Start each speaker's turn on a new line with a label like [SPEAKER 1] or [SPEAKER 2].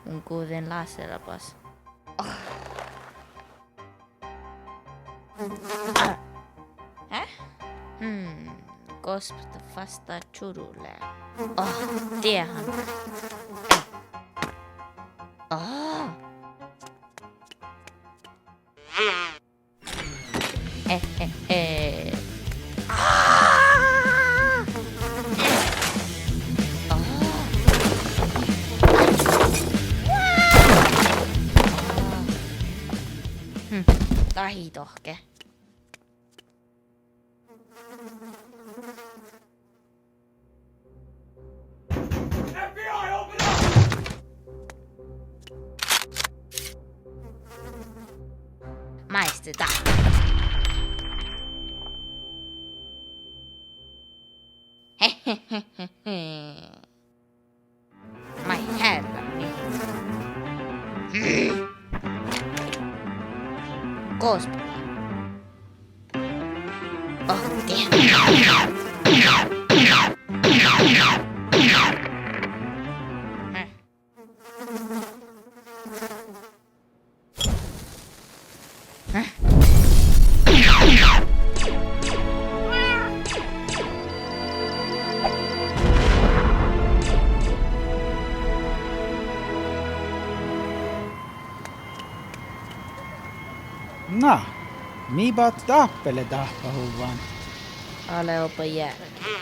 [SPEAKER 1] kun kuulin Lasselpas. Häh? Kosp vastaa Churulle. Tiehän. Tahitohke.
[SPEAKER 2] FBI, open up!
[SPEAKER 1] Maistetaan. Mai herrani. Kosp.
[SPEAKER 3] Mi baat tappele tahpahuvan.
[SPEAKER 1] Ole opa jälkeen.